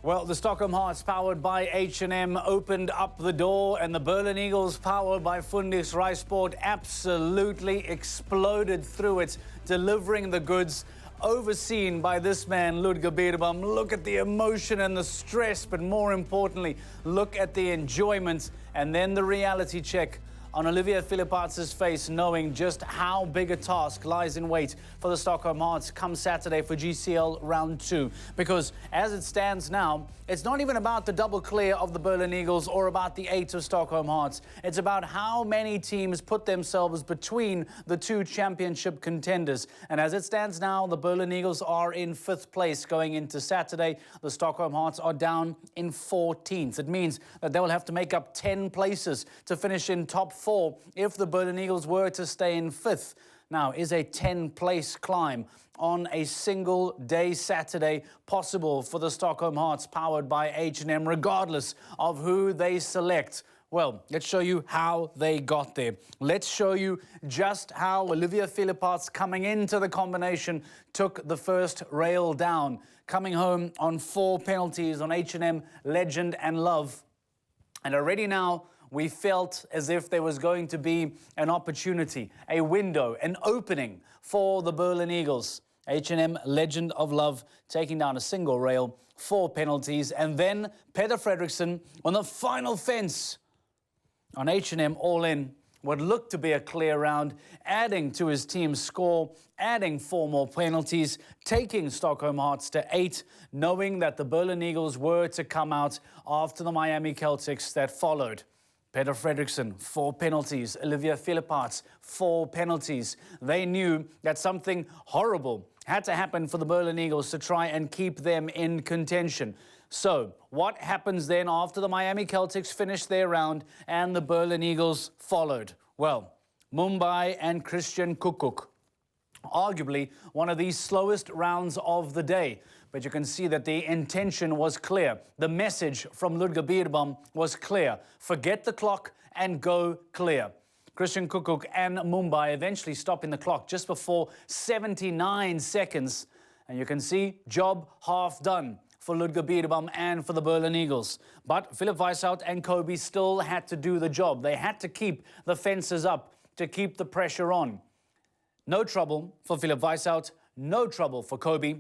Well, the Stockholm Hearts, powered by H&M, opened up the door, and the Berlin Eagles, powered by Fundis Reisport, absolutely exploded through it, delivering the goods, overseen by this man, Ludger Beerbam. Look at the emotion and the stress, but more importantly, look at the enjoyment, and then the reality check on Olivia Philippaerts' face, knowing just how big a task lies in wait for the Stockholm Hearts come Saturday for GCL Round 2. Because as it stands now, it's not even about the double clear of the Berlin Eagles or about the 8 of Stockholm Hearts. It's about how many teams put themselves between the two championship contenders. And as it stands now, the Berlin Eagles are in 5th place going into Saturday. The Stockholm Hearts are down in 14th. It means that they will have to make up 10 places to finish in top 4 if the Berlin Eagles were to stay in 5th. Now, is a 10-place climb on a single day Saturday possible for the Stockholm Hearts, powered by H&M, regardless of who they select? Well, let's show you how they got there. Let's show you just how Olivia Philippaerts, coming into the combination, took the first rail down, coming home on 4 penalties on H&M, Legend and Love. And already now, we felt as if there was going to be an opportunity, a window, an opening for the Berlin Eagles. H&M, Legend of Love, taking down a single rail, 4 penalties, and then Peter Fredriksson on the final fence on H&M all in. What looked to be a clear round, adding to his team's score, adding 4 more penalties, taking Stockholm Hearts to 8, knowing that the Berlin Eagles were to come out after the Miami Celtics that followed. Peter Fredriksson, 4 penalties. Olivia Philippaerts, 4 penalties. They knew that something horrible had to happen for the Berlin Eagles to try and keep them in contention. So, what happens then after the Miami Celtics finished their round and the Berlin Eagles followed? Well, Mumbai and Christian Kukuk. Arguably one of the slowest rounds of the day. But you can see that the intention was clear. The message from Ludger Beerbam was clear. Forget the clock and go clear. Christian Kukuk and Mumbai eventually stopping the clock just before 79 seconds. And you can see job half done for Ludger Beerbam and for the Berlin Eagles. But Philip Weishout and Kobe still had to do the job. They had to keep the fences up, to keep the pressure on. No trouble for Philip Weishout, no trouble for Kobe.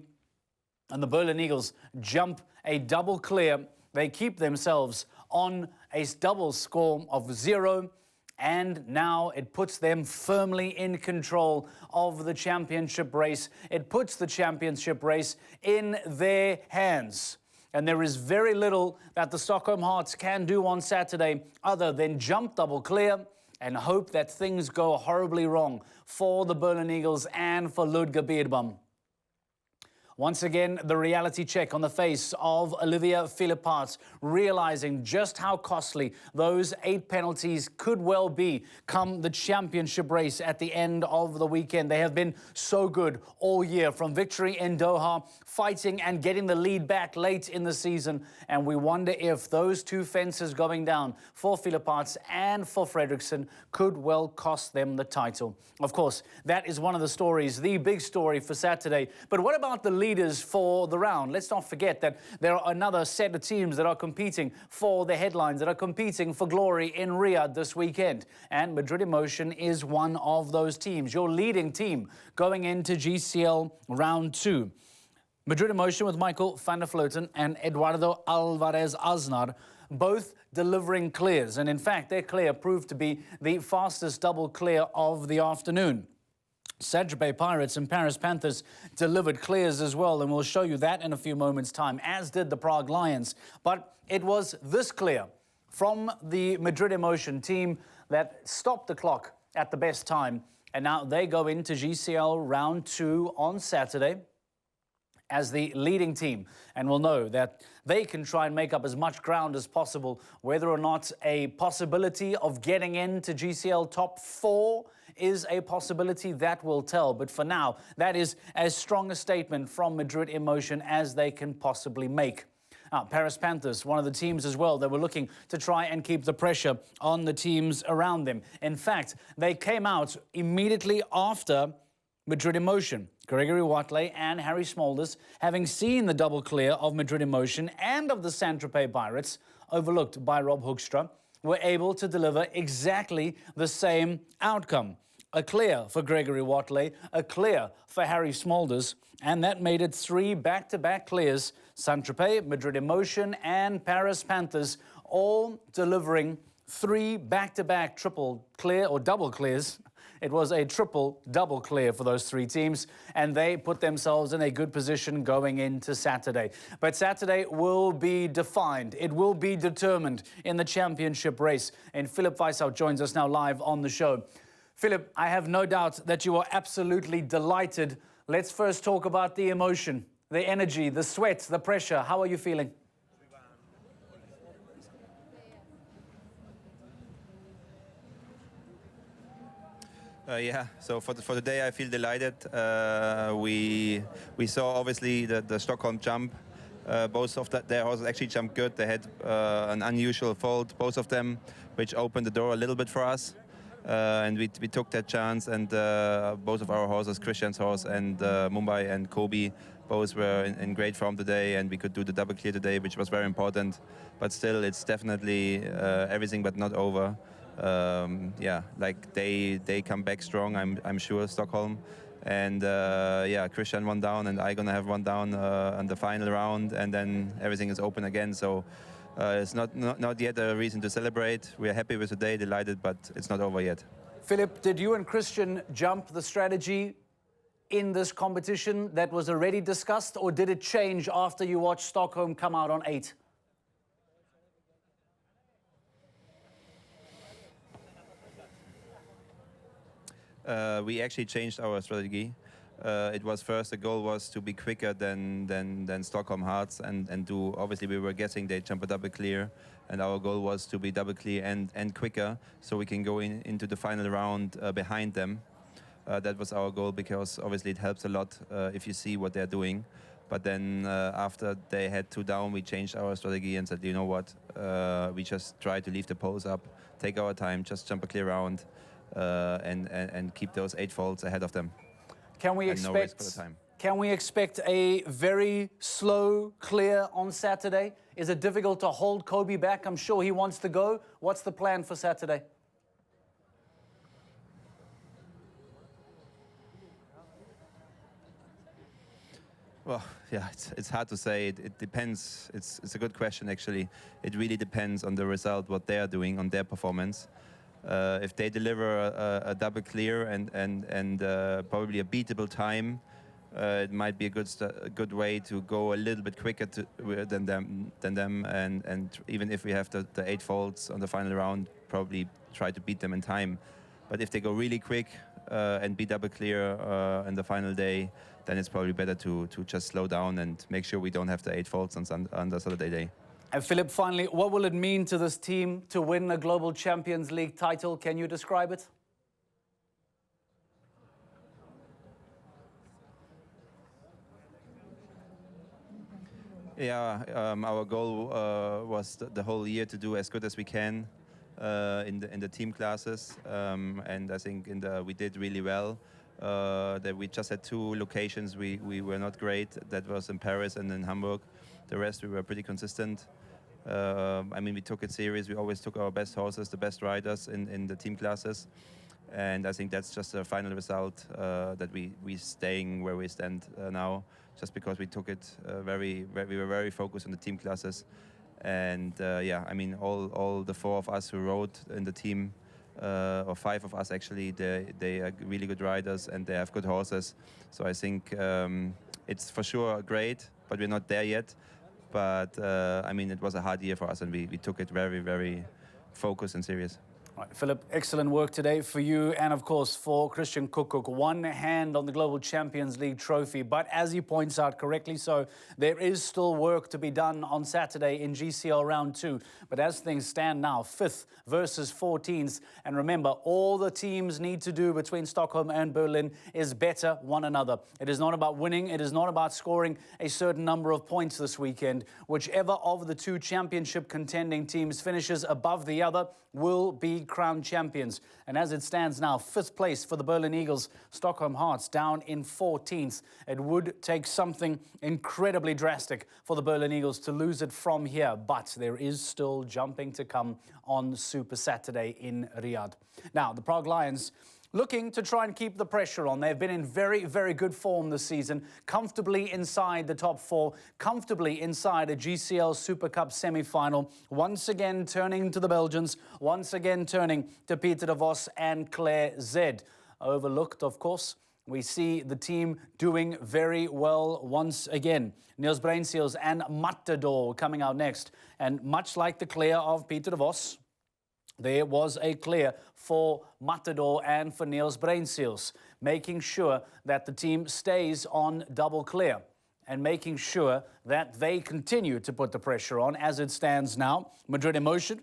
And the Berlin Eagles jump a double clear. They keep themselves on a double score of 0. And now it puts them firmly in control of the championship race. It puts the championship race in their hands. And there is very little that the Stockholm Hearts can do on Saturday other than jump double clear and hope that things go horribly wrong for the Berlin Eagles and for Ludger Beerbam. Once again, the reality check on the face of Olivia Philippaerts, realizing just how costly those 8 penalties could well be come the championship race at the end of the weekend. They have been so good all year, from victory in Doha, fighting and getting the lead back late in the season. And we wonder if those 2 fences going down for Philippaerts and for Fredriksson could well cost them the title. Of course, that is one of the stories, the big story for Saturday. But what about the leaders for the round? Let's not forget that there are another set of teams that are competing for the headlines, that are competing for glory in Riyadh this weekend. And Madrid Emotion is one of those teams, your leading team going into GCL Round 2. Madrid Emotion with Michael van der Vleuten and Eduardo Alvarez Aznar, both delivering clears. And in fact, their clear proved to be the fastest double clear of the afternoon. Saint Tropez Pirates and Paris Panthers delivered clears as well, and we'll show you that in a few moments' time, as did the Prague Lions. But it was this clear from the Madrid Emotion team that stopped the clock at the best time, and now they go into GCL Round 2 on Saturday as the leading team, and we'll know that they can try and make up as much ground as possible. Whether or not a possibility of getting into GCL top 4 is a possibility, that will tell. But for now, that is as strong a statement from Madrid Emotion as they can possibly make. Paris Panthers, one of the teams as well that were looking to try and keep the pressure on the teams around them. In fact, they came out immediately after Madrid Emotion. Gregory Watley and Harry Smolders, having seen the double clear of Madrid Emotion and of the Saint-Tropez Pirates, overlooked by Rob Hoekstra, were able to deliver exactly the same outcome. A clear for Gregory Watley, a clear for Harry Smolders, and that made it 3 back-to-back clears. Saint-Tropez, Madrid Emotion and Paris Panthers all delivering 3 back-to-back triple clear or double clears. It was a triple-double clear for those 3 teams, and they put themselves in a good position going into Saturday. But Saturday will be defined. It will be determined in the championship race. And Philip Weishout joins us now live on the show. Philip, I have no doubt that you are absolutely delighted. Let's first talk about the emotion, the energy, the sweat, the pressure. How are you feeling? Yeah, so for the day I feel delighted. We saw obviously the Stockholm jump. Both of their horses actually jumped good. They had an unusual fold, both of them, which opened the door a little bit for us. And we took that chance, and both of our horses, Christian's horse and Mumbai and Kobe, both were in great form today, and we could do the double clear today, which was very important. But still, it's definitely everything but not over. Yeah, like they come back strong, I'm sure, Stockholm. And yeah, Christian 1 down, and I'm gonna have 1 down on the final round, and then everything is open again. So it's not yet a reason to celebrate. We are happy with today, delighted, but it's not over yet. Philip, did you and Christian jump the strategy in this competition that was already discussed, or did it change after you watched Stockholm come out on 8? We actually changed our strategy. It was first, the goal was to be quicker than Stockholm Hearts and do, obviously we were guessing they jump a double clear, and our goal was to be double clear and quicker so we can go into the final round behind them. That was our goal, because obviously it helps a lot if you see what they're doing. But then after they had 2 down, we changed our strategy and said, you know what, we just try to leave the pose up, take our time, just jump a clear round, and keep those 8 folds ahead of them. Can we no risk for the time. Can we expect a very slow clear on Saturday? Is it difficult to hold Kobe back? I'm sure he wants to go. What's the plan for Saturday? Well, yeah, it's hard to say. It depends. It's a good question, actually. It really depends on the result, what they are doing, on their performance. If they deliver a double clear and probably a beatable time, it might be a good way to go a little bit quicker than them. And even if we have the 8 folds on the final round, probably try to beat them in time. But if they go really quick and be double clear in the final day, then it's probably better to just slow down and make sure we don't have the 8 folds on the Saturday day. And Philip, finally, what will it mean to this team to win a Global Champions League title? Can you describe it? Yeah, our goal was the whole year to do as good as we can in the team classes, and I think we did really well. That we just had 2 locations we were not great. That was in Paris and in Hamburg. The rest we were pretty consistent. I mean, we took it serious. We always took our best horses, the best riders in the team classes. And I think that's just a final result that we staying where we stand now, just because we took it we were very focused on the team classes. And yeah, I mean, all the 4 of us who rode in the team, or 5 of us actually, they are really good riders and they have good horses. So I think it's for sure great, but we're not there yet. But I mean, it was a hard year for us, and we took it very, very focused and serious. Right, Philip, excellent work today for you and, of course, for Christian Koekkoek. 1 hand on the Global Champions League trophy. But as he points out correctly so, there is still work to be done on Saturday in GCL Round 2. But as things stand now, 5th versus 14th. And remember, all the teams need to do between Stockholm and Berlin is better one another. It is not about winning. It is not about scoring a certain number of points this weekend. Whichever of the 2 championship contending teams finishes above the other will be crowned champions. And as it stands now, 5th place for the Berlin Eagles. Stockholm Hearts down in 14th. It would take something incredibly drastic for the Berlin Eagles to lose it from here. But there is still jumping to come on Super Saturday in Riyadh. Now, the Prague Lions looking to try and keep the pressure on. They've been in very, very good form this season, comfortably inside the top 4, comfortably inside a GCL Super Cup semi-final, once again turning to the Belgians, once again turning to Peter de Vos and Claire Zed. Overlooked, of course. We see the team doing very well once again. Niels Bruinseels and Matador coming out next. And much like the clear of Peter de Vos, there was a clear for Matador and for Niels Bruinseels, making sure that the team stays on double clear and making sure that they continue to put the pressure on. As it stands now, Madrid Emotion,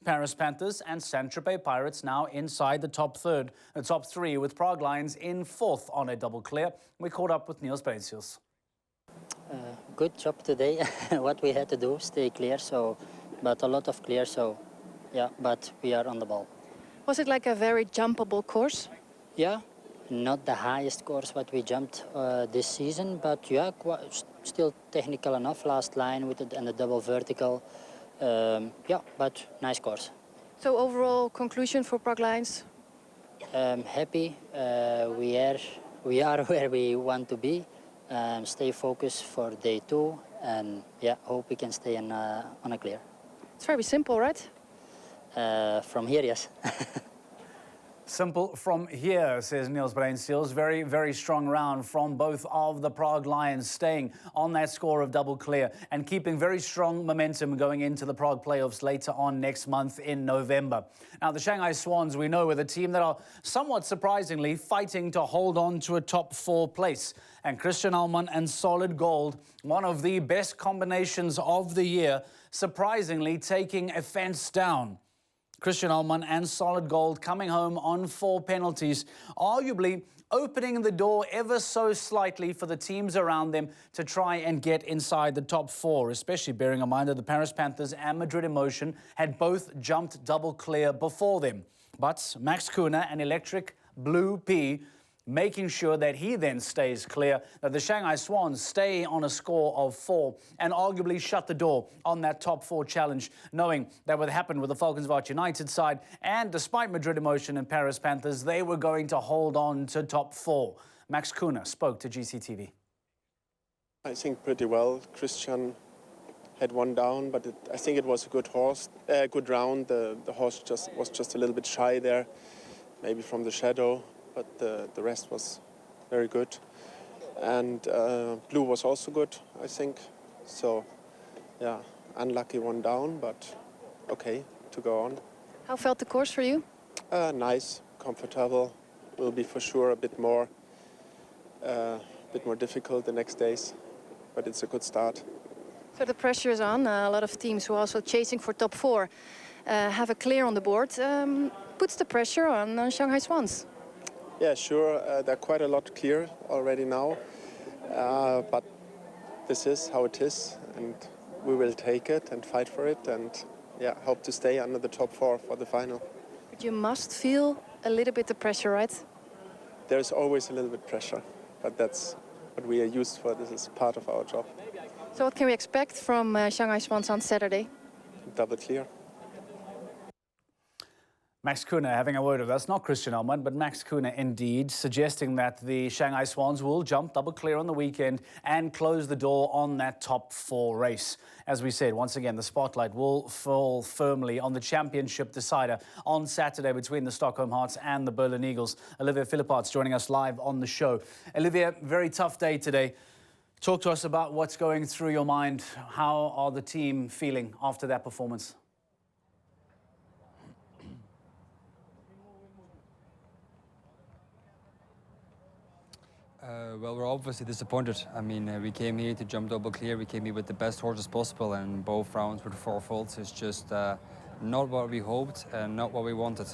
Paris Panthers and Saint-Tropez Pirates now inside the top 3 with Prague Lions in 4th on a double clear. We caught up with Niels Bruinseels. Good job today. What we had to do, stay clear, but a lot of clear, yeah, but we are on the ball. Was it like a very jumpable course? Yeah, not the highest course what we jumped this season, but yeah, still technical enough. Last line with it and the double vertical. Yeah, but nice course. So overall conclusion for Prague Lions? Happy. We are where we want to be. Stay focused for day 2, and yeah, hope we can stay on a clear. It's very simple, right? From here, yes. Simple from here, says Niels Bruinseels. Very, very strong round from both of the Prague Lions, staying on that score of double clear and keeping very strong momentum going into the Prague playoffs later on next month in November. Now, the Shanghai Swans, we know, are the team that are somewhat surprisingly fighting to hold on to a top 4 place. And Christian Allman and Solid Gold, one of the best combinations of the year, surprisingly taking a fence down. Christian Allman and Solid Gold coming home on 4 penalties, arguably opening the door ever so slightly for the teams around them to try and get inside the top 4, especially bearing in mind that the Paris Panthers and Madrid Emotion had both jumped double clear before them. But Max Kuhner and Electric Blue P making sure that he then stays clear, that the Shanghai Swans stay on a score of 4 and arguably shut the door on that top 4 challenge, knowing that what happened with the Falcons of Arch United side, and despite Madrid Emotion and Paris Panthers, they were going to hold on to top 4. Max Kuhner spoke to GCTV. I think pretty well. Christian had one down, but I think it was a good good round. The horse was just a little bit shy there, maybe from the shadow. But the rest was very good. And Blue was also good, I think. So, yeah, unlucky one down, but okay to go on. How felt the course for you? Nice, comfortable. Will be for sure a bit more difficult the next days, but it's a good start. So the pressure is on. A lot of teams who are also chasing for top 4 have a clear on the board. Puts the pressure on Shanghai Swans. Yeah, sure. They're quite a lot clear already now, but this is how it is, and we will take it and fight for it, and yeah, hope to stay under the top 4 for the final. But you must feel a little bit of pressure, right? There's always a little bit pressure, but that's what we are used for. This is part of our job. So what can we expect from Shanghai Swans on Saturday? Double clear. Max Kuhner having a word with us, not Christian Allman, but Max Kuhner indeed, suggesting that the Shanghai Swans will jump double clear on the weekend and close the door on that top 4 race. As we said, once again, the spotlight will fall firmly on the championship decider on Saturday between the Stockholm Hearts and the Berlin Eagles. Olivia Philippart's joining us live on the show. Olivia, very tough day today. Talk to us about what's going through your mind. How are the team feeling after that performance? Well, we're obviously disappointed. I mean, we came here to jump double clear. We came here with the best horses possible, and both rounds with 4 faults is just not what we hoped and not what we wanted.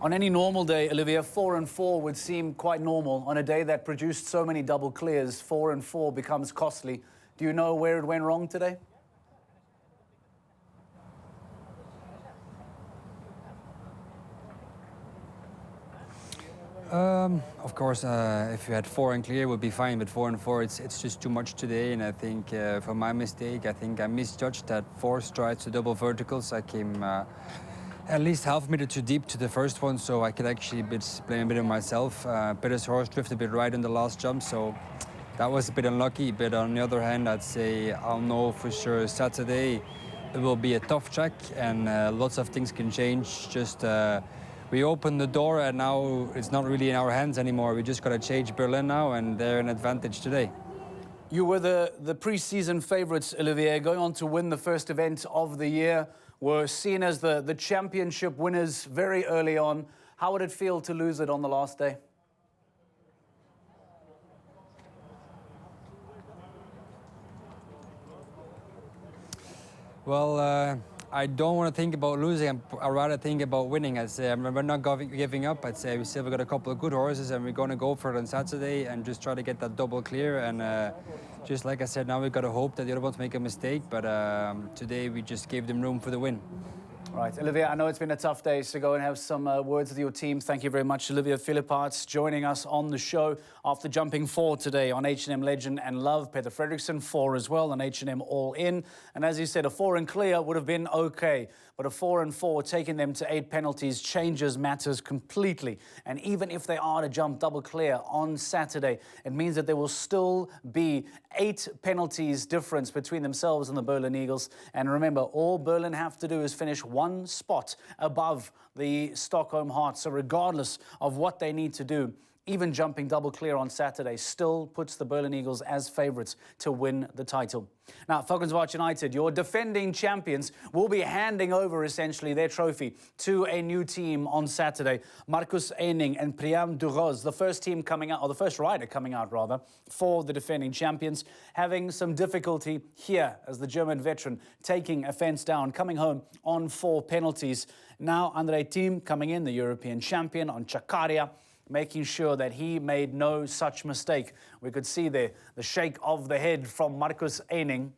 On any normal day, Olivia, 4 and 4 would seem quite normal. On a day that produced so many double clears, 4 and 4 becomes costly. Do you know where it went wrong today? Of course, if you had 4 and clear, it would be fine. But 4 and 4, it's just too much today. And I think for my mistake, I think I misjudged that 4 strides to double verticals. I came at least half a meter too deep to the first one, so I could actually blame a bit on myself. Peter's horse drifted a bit right in the last jump, so that was a bit unlucky. But on the other hand, I'd say I'll know for sure Saturday it will be a tough track, and lots of things can change. Just we opened the door, and now it's not really in our hands anymore. We just got to change Berlin now, and they're an advantage today. You were the pre-season favourites, Olivier, going on to win the first event of the year. Were seen as the championship winners very early on. How would it feel to lose it on the last day? Well, I don't want to think about losing. I'd rather think about winning. I'd say we're not giving up. I'd say we still got a couple of good horses, and we're going to go for it on Saturday and just try to get that double clear. And just like I said, now we've got to hope that the other ones make a mistake. But today we just gave them room for the win. Right, Olivier, I know it's been a tough day, so go and have some words with your team. Thank you very much, Olivier Philipparts, joining us on the show after jumping 4 today on H&M Legend and Love. Peter Fredriksson 4 as well on H&M All In. And as you said, a 4 and clear would have been okay, but a 4 and 4, taking them to 8 penalties, changes matters completely. And even if they are to jump double clear on Saturday, it means that there will still be 8 penalties difference between themselves and the Berlin Eagles. And remember, all Berlin have to do is finish 1 spot above the Stockholm Heart. So regardless of what they need to do, even jumping double clear on Saturday still puts the Berlin Eagles as favourites to win the title. Now, Valkenswaard United, your defending champions, will be handing over essentially their trophy to a new team on Saturday. Marcus Eining and Priam Duroz, the first team coming out, or the first rider coming out rather, for the defending champions, having some difficulty here as the German veteran taking a fence down, coming home on 4 penalties. Now, Andre Thiem coming in, the European champion on Chakaria, making sure that he made no such mistake. We could see there the shake of the head from Marcus Eining,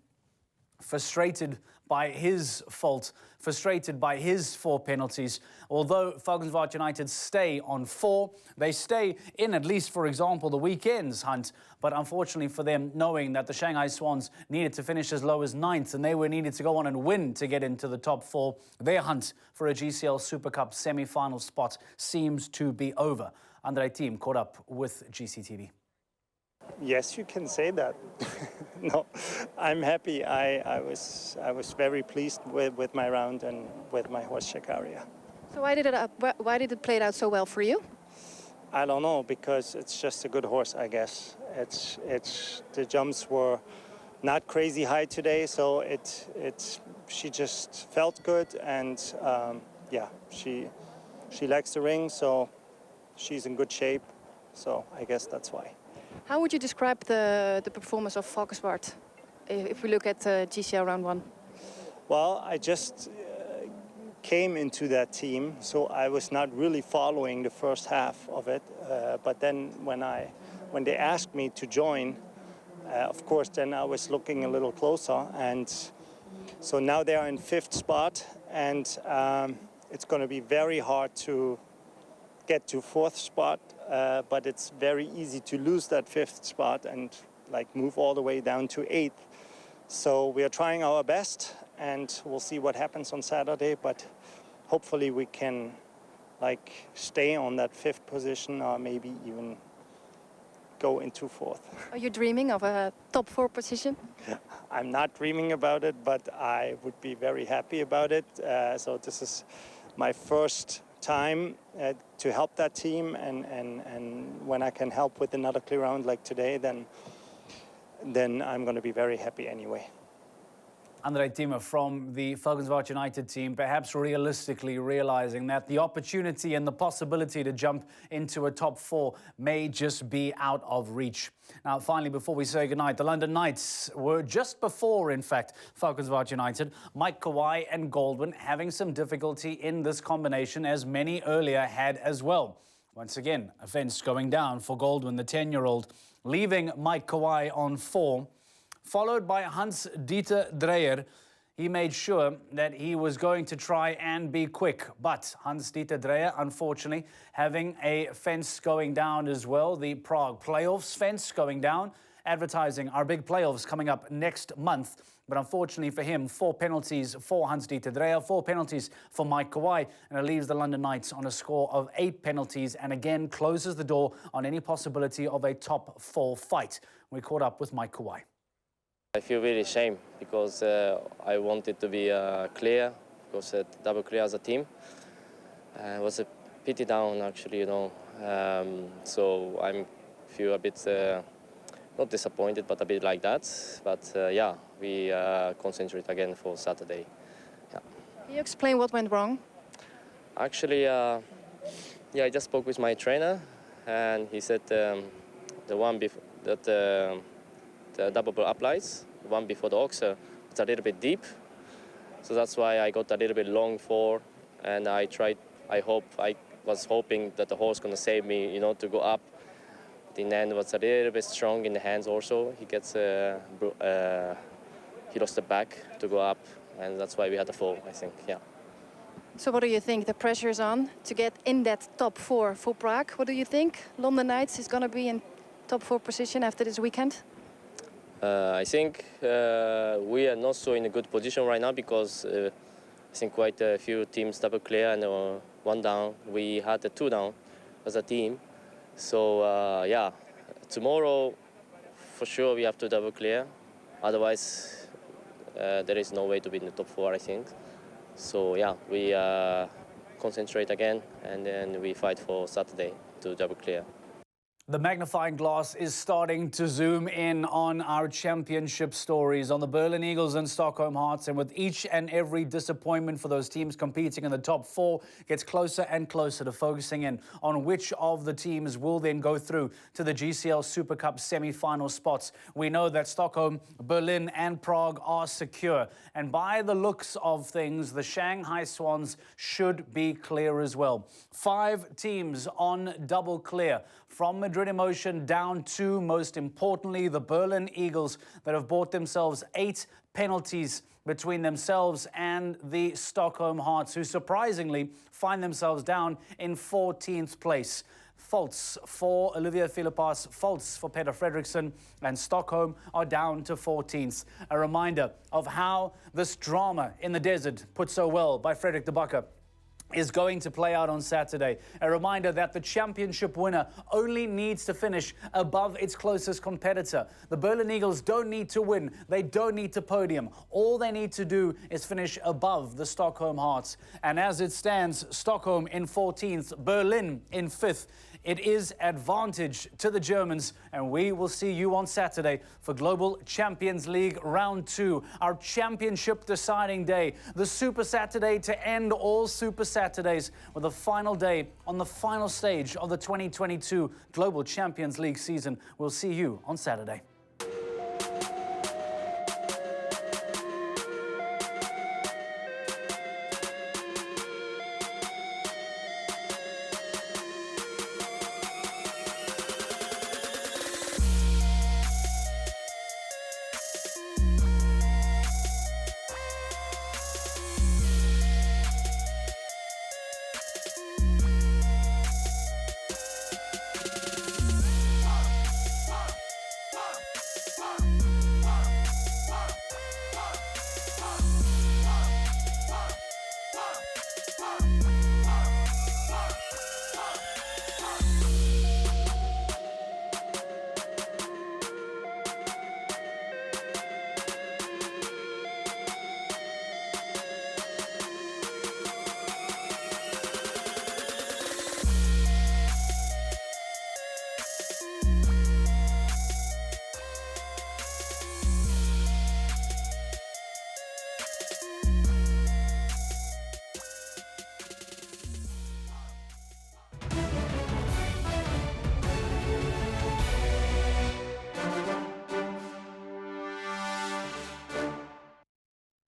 frustrated by his fault, frustrated by his 4 penalties. Although Valkenswaard United stay on 4, they stay in at least, for example, the weekend's hunt. But unfortunately for them, knowing that the Shanghai Swans needed to finish as low as 9th and they were needed to go on and win to get into the top 4, their hunt for a GCL Super Cup semi-final spot seems to be over. Andre Thiem caught up with GCTV. Yes, you can say that. No, I'm happy. I was very pleased with my round and with my horse Chakaria. So why did it play out so well for you? I don't know, because it's just a good horse, I guess. It's the jumps were not crazy high today, so she just felt good, and yeah, she likes the ring, so she's in good shape. So I guess that's why. How would you describe the performance of Valkenswaard if we look at GCL round 1? Well, I just came into that team, so I was not really following the first half of it. But then when they asked me to join, of course, then I was looking a little closer. And so now they are in 5th spot, and it's going to be very hard to get to 4th spot, but it's very easy to lose that 5th spot and like move all the way down to 8th. So we are trying our best, and we'll see what happens on Saturday, but hopefully we can like stay on that 5th position, or maybe even go into 4th. Are you dreaming of a top 4 position? I'm not dreaming about it, but I would be very happy about it. So this is my first time to help that team, and when I can help with another clear round like today, then I'm going to be very happy anyway. Andre Thiem from the Valkenswaard United team, perhaps realistically realizing that the opportunity and the possibility to jump into a top 4 may just be out of reach. Now, finally, before we say goodnight, the London Knights were just before, in fact, Valkenswaard United. Mike Kawhi and Goldwyn having some difficulty in this combination, as many earlier had as well. Once again, offence going down for Goldwyn, the 10-year-old, leaving Mike Kawhi on 4. Followed by Hans-Dieter Dreyer. he made sure that he was going to try and be quick. But Hans-Dieter Dreyer, unfortunately, having a fence going down as well, the Prague playoffs fence going down, advertising our big playoffs coming up next month. But unfortunately for him, 4 penalties for Hans-Dieter Dreyer, 4 penalties for Mike Kawhi, and it leaves the London Knights on a score of 8 penalties and again closes the door on any possibility of a top 4 fight. We caught up with Mike Kawhi. I feel really ashamed because I wanted to be clear, because double clear as a team. It was a pity down actually, you know. So I feel a bit not disappointed, but a bit like that. But yeah, we concentrate again for Saturday. Yeah. Can you explain what went wrong? Actually, yeah, I just spoke with my trainer, and he said the one before that. The double ball uplights, the one before the oxer, it's a little bit deep. So that's why I got a little bit long for, and I was hoping that the horse gonna save me, you know, to go up. The end was a little bit strong in the hands also. He gets, he lost the back to go up, and that's why we had the fall, I think, yeah. So what do you think? The pressure is on to get in that top 4 for Prague. What do you think? London Knights is gonna be in top 4 position after this weekend? I think we are not so in a good position right now because I think quite a few teams double clear and 1 down. We had a 2 down as a team. So yeah, tomorrow for sure we have to double clear. Otherwise there is no way to be in the top 4, I think. So yeah, we concentrate again and then we fight for Saturday to double clear. The magnifying glass is starting to zoom in on our championship stories, on the Berlin Eagles and Stockholm Hearts, and with each and every disappointment for those teams competing in the top 4 gets closer and closer to focusing in on which of the teams will then go through to the GCL Super Cup semi-final spots. We know that Stockholm, Berlin and Prague are secure, and by the looks of things, the Shanghai Swans should be clear as well. 5 teams on double clear, from Madrid Emotion down to, most importantly, the Berlin Eagles that have bought themselves 8 penalties between themselves and the Stockholm Hearts, who surprisingly find themselves down in 14th place. Faults for Olivier Philippas, faults for Peter Fredriksson, and Stockholm are down to 14th. A reminder of how this drama in the desert, put so well by Fredrik de Backer, is going to play out on Saturday. A reminder that the championship winner only needs to finish above its closest competitor. The Berlin Eagles don't need to win. They don't need to podium. All they need to do is finish above the Stockholm Hearts. And as it stands, Stockholm in 14th, Berlin in 5th. It is advantage to the Germans, and we will see you on Saturday for Global Champions League Round 2, our championship deciding day, the Super Saturday to end all Super Saturdays, with the final day on the final stage of the 2022 Global Champions League season. We'll see you on Saturday.